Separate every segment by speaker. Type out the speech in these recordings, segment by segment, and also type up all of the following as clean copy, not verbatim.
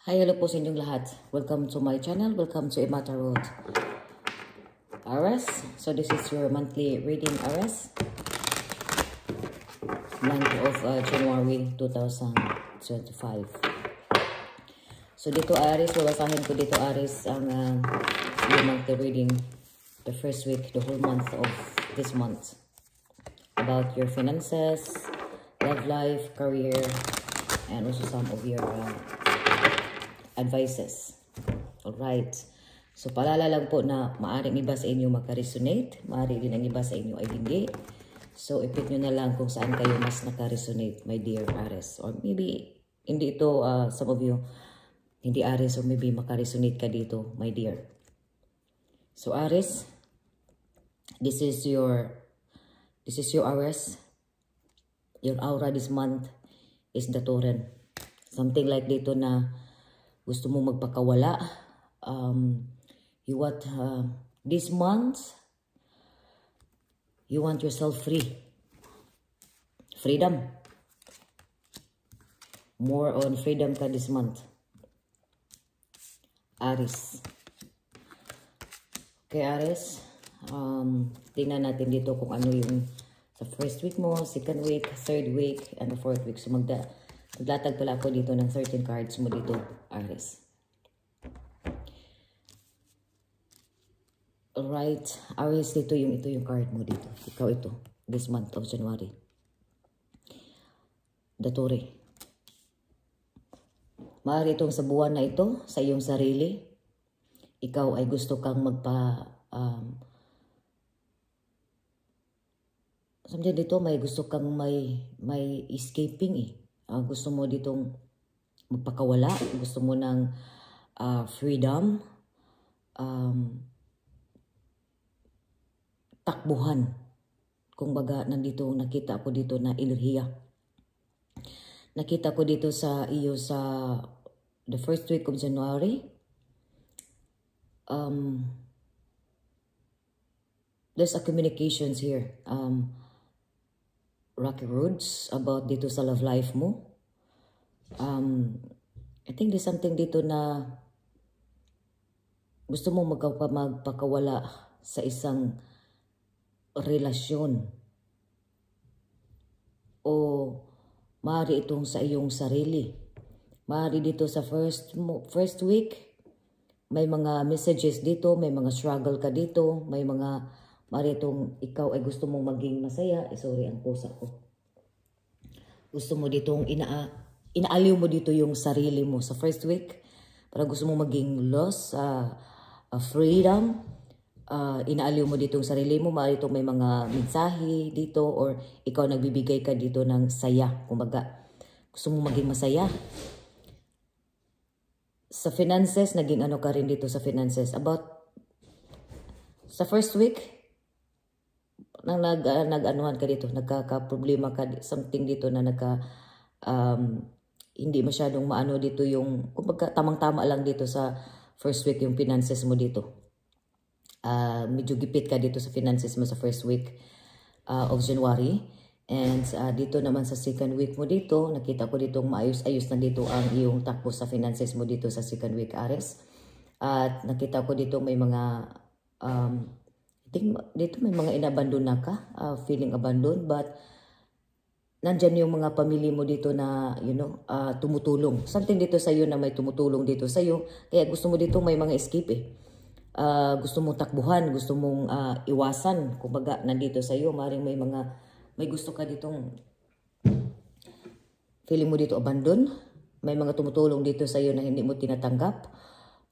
Speaker 1: Hi, hello po sa inyong lahat. Welcome to my channel. Welcome to Imata Road. Aries. So this is your monthly reading, Aries. Month of January 2025. So dito, Aries, babasahin ko dito, Aries, ang yung monthly reading. The first week, the whole month of this month. About your finances, love life, career, and also some of your advices. Alright. So, paalala lang po na maaaring iba sa inyo magka-resonate. Maaari din ang iba sa inyo ay hindi. So, ipit nyo na lang kung saan kayo mas naka-resonate, my dear Aries. Or maybe, hindi ito, some of you, hindi Aries, or maybe maka-resonate ka dito, my dear. So, Aries, this is your Aries. Your aura this month is the Tauran. Something like dito na gusto mo magpakawala. You want, this month, you want yourself free. Freedom. More on freedom ka this month. Aries. Okay, Aries. Tingnan natin dito kung ano yung sa first week mo, second week, third week, and the fourth week. So maglatag pala ako dito ng 13 cards mo dito, Aries. Alright, Aries, ito yung card mo dito. Ikaw ito, this month of January. The Toure. Maaari itong sa buwan na ito, sa iyong sarili. Ikaw ay gusto kang something dito, may gusto kang may escaping eh. Gusto mo ditong magpakawala, gusto mo ng freedom, takbuhan. Kung baga, nandito, nakita ko dito na enerhiya. Nakita ko dito sa iyo sa the first week of January. There's a communications here. Rocky roads about dito sa love life mo. I think there's something dito na gusto mo magpakawala sa isang relasyon. O maaari itong sa iyong sarili. Maaari dito sa first week, may mga messages dito, may mga struggle ka dito, may mga maaari itong ikaw ay gusto mong maging masaya. Sorry, ang pusa ko. Gusto mo ditong inaaliw mo dito yung sarili mo sa first week. Para gusto mong maging lost, freedom. Inaaliw mo dito yung sarili mo. Maaari itong may mga mensahe dito or ikaw nagbibigay ka dito ng saya. Kumbaga, gusto mong maging masaya. Sa finances, naging ano ka rin dito sa finances. About sa first week, nag-anuhan ka dito, nagkaka-problema ka, something dito na hindi masyadong maano dito yung, kumbaga tamang-tama lang dito sa first week yung finances mo dito. Medyo gipit ka dito sa finances mo sa first week of January. And dito naman sa second week mo dito, nakita ko dito maayos-ayos na dito ang iyong takbo sa finances mo dito sa second week, Aries. At nakita ko dito may mga dito may mga inabandon na ka, feeling abandoned, but nandyan yung mga pamilya mo dito na, tumutulong. Something dito sa iyo na may tumutulong dito sa iyo. Kaya gusto mo dito may mga escape eh. Gusto mong takbuhan, gusto mong iwasan. Kumbaga, nandito sa iyo, maring may gusto ka ditong feeling mo dito abandon. May mga tumutulong dito sa iyo na hindi mo tinatanggap.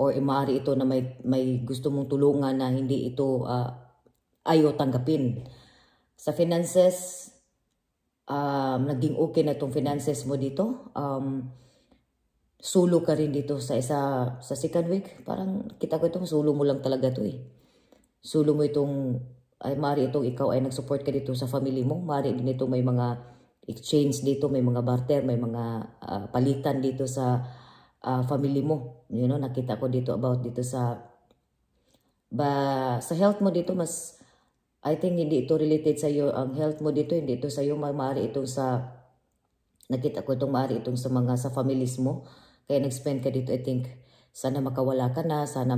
Speaker 1: Or maaari ito na may gusto mong tulungan na hindi ito ayaw tanggapin. Sa finances, naging okay na itong finances mo dito. Sulo ka rin dito sa second week. Parang kita ko itong sulo mo lang talaga ito eh. Sulo mo itong, maaari itong ikaw ay nag-support ka dito sa family mo. Maaari din ito may mga exchange dito, may mga barter, may mga palitan dito sa family mo. Nakita ko dito about dito sa health mo dito, mas I think hindi ito related sa iyo. Ang health mo dito, hindi ito sa iyo. Maaari itong nakita ko itong maaari itong sa families mo. Kaya nag-spend ka dito, I think, sana makawala ka na, sana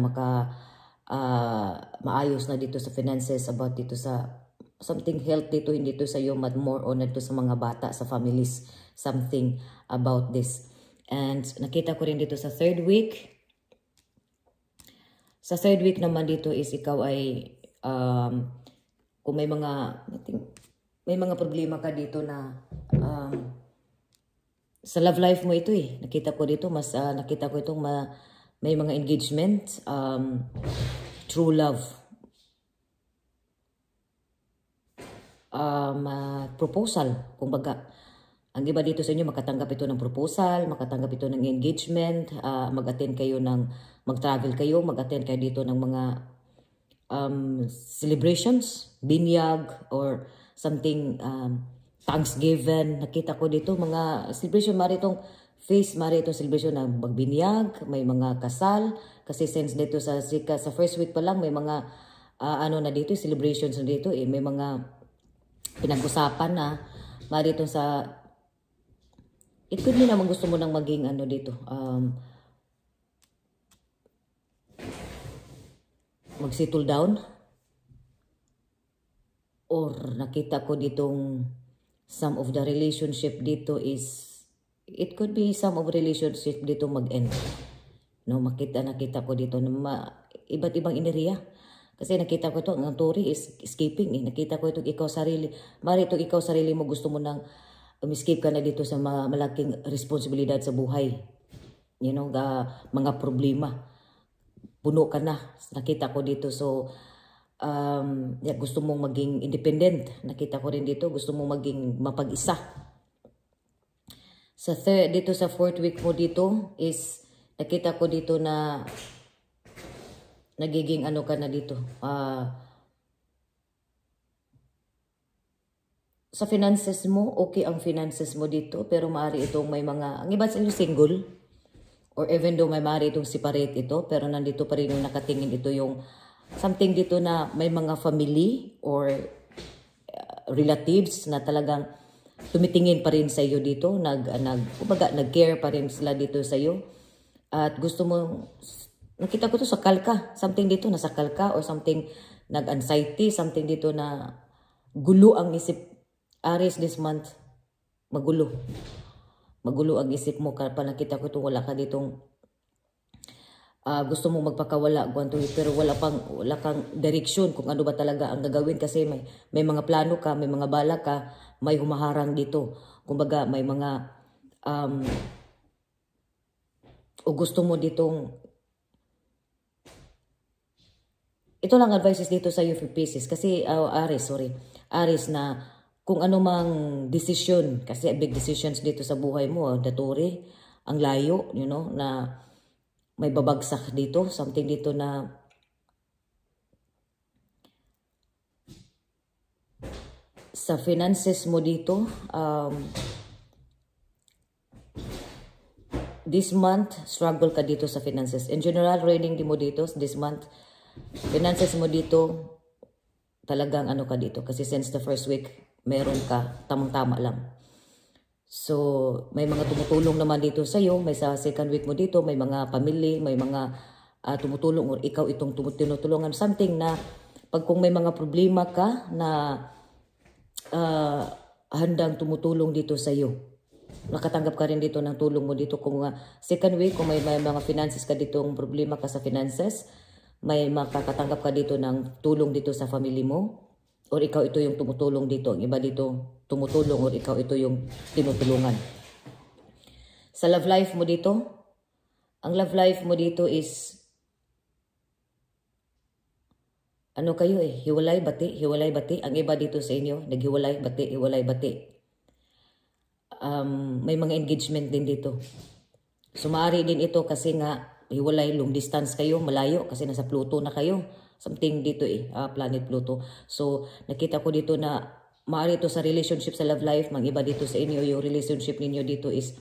Speaker 1: maayos na dito sa finances, about dito sa something health dito, hindi to sa iyo, but more on dito sa mga bata, sa families, something about this. And nakita ko rin dito sa third week. Sa third week naman dito is ikaw ay, kung may mga problema ka dito na, sa love life mo ito eh. Nakita ko dito, nakita ko itong may mga engagement, true love, proposal, kumbaga. Ang iba dito sa inyo, makatanggap ito ng proposal, makatanggap ito ng engagement, mag-attend kayo mag-travel kayo, mag-attend kayo dito ng mga celebrations, binyag, or something, Thanksgiving. Nakita ko dito, mga celebration, mari itong celebration na magbinyag, may mga kasal, kasi since dito sa first week pa lang, may mga, na dito, celebrations na dito, may mga pinag-usapan na, mari itong it could be naman gusto mo nang maging dito, mag-settle down, or nakita ko ditong some of the relationship dito is, it could be some of relationship dito mag-end. No, nakita ko dito na iba't ibang enerhiya. Kasi nakita ko ito, ang Tori is escaping eh. Nakita ko itong ikaw sarili. Mari itong ikaw sarili mo, gusto mo nang escape ka na dito sa malaking responsibilidad sa buhay. You know, mga problema. Puno ka na. Nakita ko dito. So, gusto mong maging independent. Nakita ko rin dito, gusto mong maging mapag-isa. Dito sa fourth week mo dito is, nakita ko dito na nagiging ka na dito. Sa finances mo, okay ang finances mo dito, pero maaari itong may mga, ang iba sa inyo single, or even though may maaari itong separate ito, pero nandito pa rin yung nakatingin ito yung something dito na may mga family or relatives na talagang tumitingin pa rin sa iyo dito, nag-care pa rin sila dito sa iyo. At gusto mo, nakita ko to sa kalka, something dito nasa kalka or something nag-anxiety, something dito na gulo ang isip. Aries this month, magulo. Magulo ang isip mo. Pa nakita ko ito, wala ka ditong gusto mong magpakawala, pero wala kang direksyon kung ano ba talaga ang gagawin kasi may mga plano ka, may mga bala ka, may humaharang dito. Kumbaga may mga o gusto mo ditong, ito lang advices dito sa you for pieces kasi Aries na kung ano mang decision, kasi big decisions dito sa buhay mo, datori, ang layo, you know, na may babagsak dito, something dito na sa finances mo dito, this month, struggle ka dito sa finances. In general, reading mo dito, this month, finances mo dito, talagang ka dito. Kasi since the first week, meron ka, tamang-tama lang. So, may mga tumutulong naman dito sa iyo. May sa second week mo dito, may mga family, may mga tumutulong or ikaw itong tinutulungan. Something na pag kung may mga problema ka na handang tumutulong dito sa iyo. Nakatanggap ka rin dito ng tulong mo dito. Kung second week, kung may mga finances ka dito, problema ka sa finances, may makakatanggap ka dito ng tulong dito sa family mo. Or ikaw ito yung tumutulong dito. Ang iba dito tumutulong or ikaw ito yung tinutulungan. Sa love life mo dito, ang love life mo dito is kayo hiwalay, bati, hiwalay, bati. Ang iba dito sa inyo, naghiwalay, bati, hiwalay, bati. May mga engagement din dito. Sumari din ito kasi nga hiwalay, long distance kayo, malayo kasi nasa Pluto na kayo. Something dito planet Pluto. So, nakita ko dito na maaari ito sa relationship sa love life. Mga iba dito sa inyo, yung relationship ninyo dito is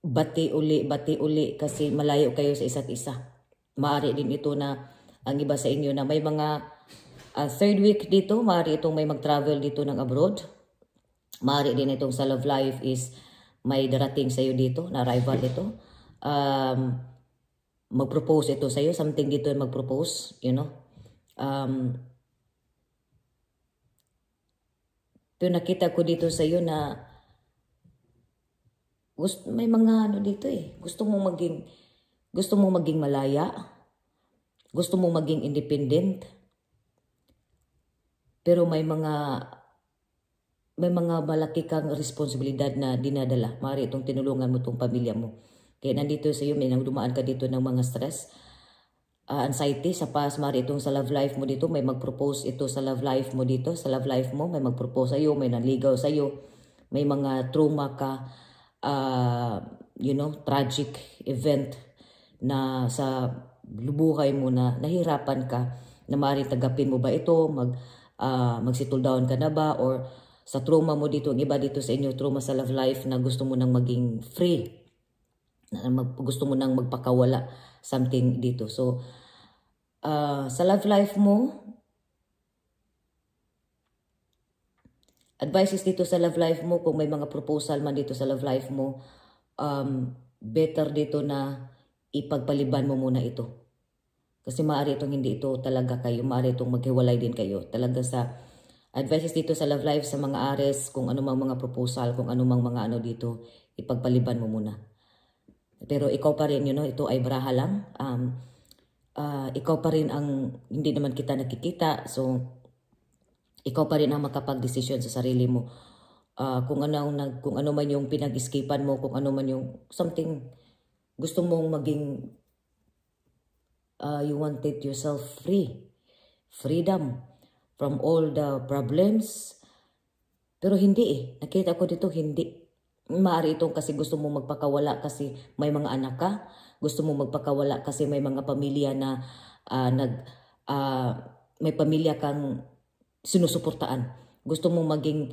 Speaker 1: bati uli kasi malayo kayo sa isa't isa. Maaari din ito na ang iba sa inyo na may mga third week dito, maaari itong may mag-travel dito ng abroad. Maaari din itong sa love life is may darating sa'yo dito, na arrival ito. Mag-propose ito sa'yo, something dito mag-propose, you know. Pero nakita ko dito sa'yo na may mga ano dito eh. Gusto mo maging malaya. Gusto mo maging independent. Pero may mga malaki kang responsibilidad na dinadala. Maaari itong tinulungan mo itong pamilya mo. Kaya nandito sa iyo, may dumaan ka dito ng mga stress, anxiety sa past. Maaari itong sa love life mo dito, may mag-propose ito sa love life mo dito. Sa love life mo, may mag-propose sa iyo, may naligaw sa iyo, may mga trauma ka, you know, tragic event na sa buhay mo na nahirapan ka, na maaari tagapin mo ba ito, mag-settle down ka na ba, or sa trauma mo dito, ang iba dito sa inyo, trauma sa love life na gusto mo nang maging free, gusto mo nang magpakawala, something dito. So, sa love life mo, advices dito sa love life mo, kung may mga proposal man dito sa love life mo, better dito na ipagpaliban mo muna ito. Kasi maaari itong hindi ito talaga kayo, maaari itong maghiwalay din kayo. Talaga sa advices dito sa love life sa mga Aries, kung anumang mga proposal, kung anumang mga ano dito, ipagpaliban mo muna. Pero ikaw pa rin, you know, ito ay baraha lang. Ikaw pa rin ang, hindi naman kita nakikita. So, ikaw pa rin ang makapag-desisyon sa sarili mo. Kung ano man yung pinag-iskipan mo, kung ano man yung something, gusto mong maging, you wanted yourself free. Freedom from all the problems. Pero hindi eh. Nakita ko dito, hindi. Maaari itong kasi gusto mo magpakawala kasi may mga anak ka. Gusto mo magpakawala kasi may mga pamilya na may pamilya kang sinusuportaan. Gusto mo maging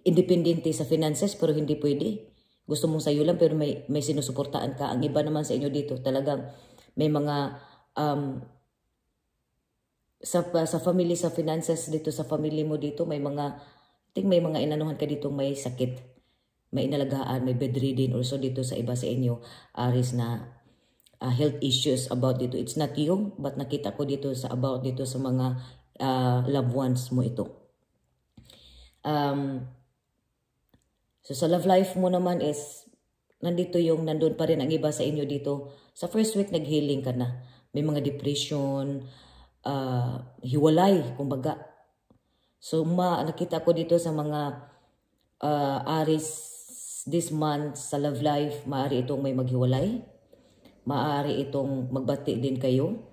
Speaker 1: independente sa finances pero hindi pwede. Gusto mong sayo lang pero may sinusuportaan ka. Ang iba naman sa inyo dito talagang may mga sa family, sa finances dito, sa family mo dito, may mga inanuhan ka dito, may sakit, may inalagaan, may bedridden also dito sa iba sa inyo, Aries, na health issues about dito. It's not you, but nakita ko dito sa about dito sa mga loved ones mo ito. So sa love life mo naman is, nandun pa rin ang iba sa inyo dito. Sa first week, nag-healing ka na. May mga depression, hiwalay, kumbaga. So, nakita ko dito sa mga Aries this month sa love life, maaari itong may maghiwalay. Maaari itong magbati din kayo.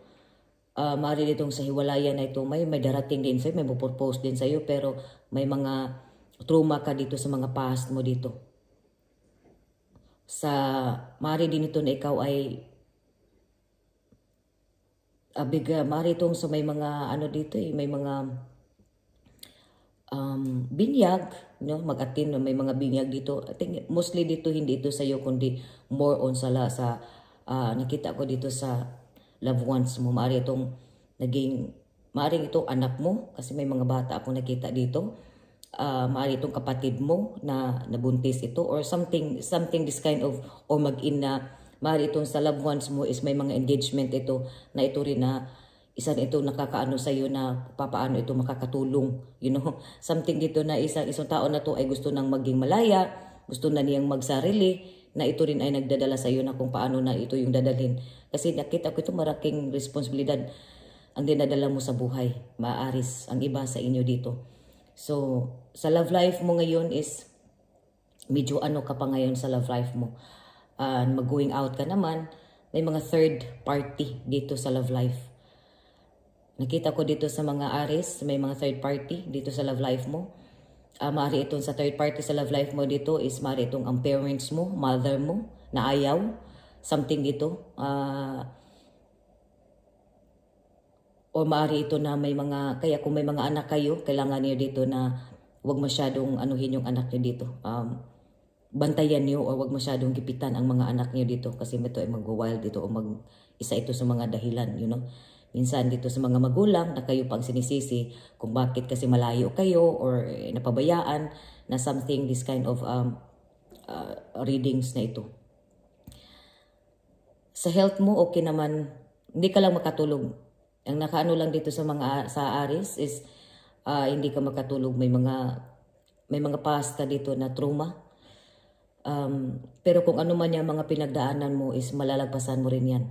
Speaker 1: Maaari itong sa hiwalayan na ito, may darating din sa'yo, may mapropose din sa'yo, pero may mga trauma ka dito sa mga past mo dito. Maaari din ito na ikaw ay maaari itong sa may mga ano dito eh, may mga binyag, no? Mag-attend, may mga binyag dito. I think mostly dito hindi ito sa iyo kundi more on sa nakita ko dito sa loved ones mo. Maaari itong maaari itong anak mo kasi may mga bata akong nakita dito. Maaari itong kapatid mo na nabuntis ito or something this kind of, or mag-in na maaari itong sa loved ones mo is may mga engagement ito na ito rin na isa na ito nakakaano sa iyo na papaano ito makakatulong, you know. Something dito na isang tao na to ay gusto nang maging malaya, gusto na niyang magsarili, na ito rin ay nagdadala sa iyo na kung paano na ito yung dadalhin. Kasi nakita ko ito malaking responsibilidad ang dinadala mo sa buhay, Aries, ang iba sa inyo dito. So, sa love life mo ngayon is medyo ano ka pa ngayon sa love life mo. Mag-going out ka naman, may mga third party dito sa love life. Nakita ko dito sa mga Aries, may mga third party dito sa love life mo. Maaari itong sa third party sa love life mo dito is maaari itong ang parents mo, mother mo, na ayaw. Something dito. O maaari ito na may mga, kaya kung may mga anak kayo, kailangan niyo dito na huwag masyadong anuhin yung anak niyo dito. Bantayan niyo o huwag masyadong gipitan ang mga anak niyo dito kasi ito ay mag-wild dito o isa ito sa mga dahilan, you know. Minsan dito sa mga magulang na kayo pang sinisisi kung bakit kasi malayo kayo or napabayaan na something this kind of readings na ito. Sa health mo, okay naman. Hindi ka lang makatulog. Ang nakaano lang dito sa Aries is hindi ka makatulog. May mga past ka dito na trauma. Pero kung ano man yung mga pinagdaanan mo is malalagpasan mo rin yan.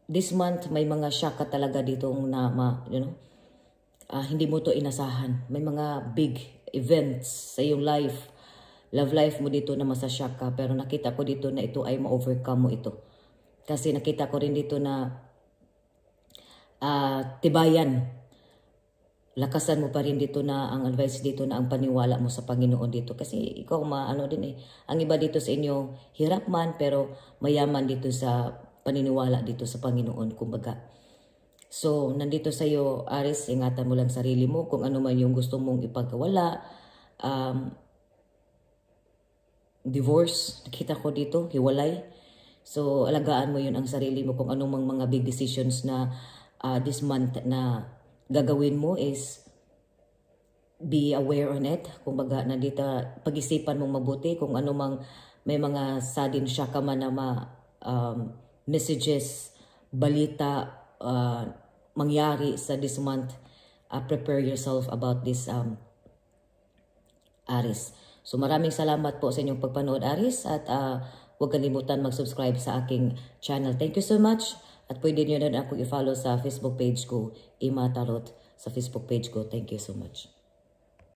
Speaker 1: This month, may mga shock ka talaga dito na, hindi mo to inasahan. May mga big events sa iyong life, love life mo dito na masashock ka. Pero nakita ko dito na ito ay ma-overcome mo ito. Kasi nakita ko rin dito na tibayan. Lakasan mo pa rin dito na ang advice dito na ang paniwala mo sa Panginoon dito. Kasi ikaw ang iba dito sa inyo, hirap man pero mayaman dito sa paniniwala dito sa Panginoon, kumbaga. So, nandito sa iyo, Aries, ingatan mo lang sarili mo kung ano man yung gusto mong ipagkawala. Divorce, nakita ko dito, hiwalay. So, alagaan mo yun ang sarili mo kung anong mga big decisions na this month na gagawin mo is be aware on it. Kumbaga, nandito, pag-isipan mong mabuti kung ano mang may mga sudden shock ka man na messages, balita, mangyari sa this month, prepare yourself about this, Aries. So maraming salamat po sa inyong pagpanood, Aries, at huwag kalimutan mag-subscribe sa aking channel. Thank you so much, at pwede nyo na ako i-follow sa Facebook page ko, Ima Tarot, sa Facebook page ko. Thank you so much.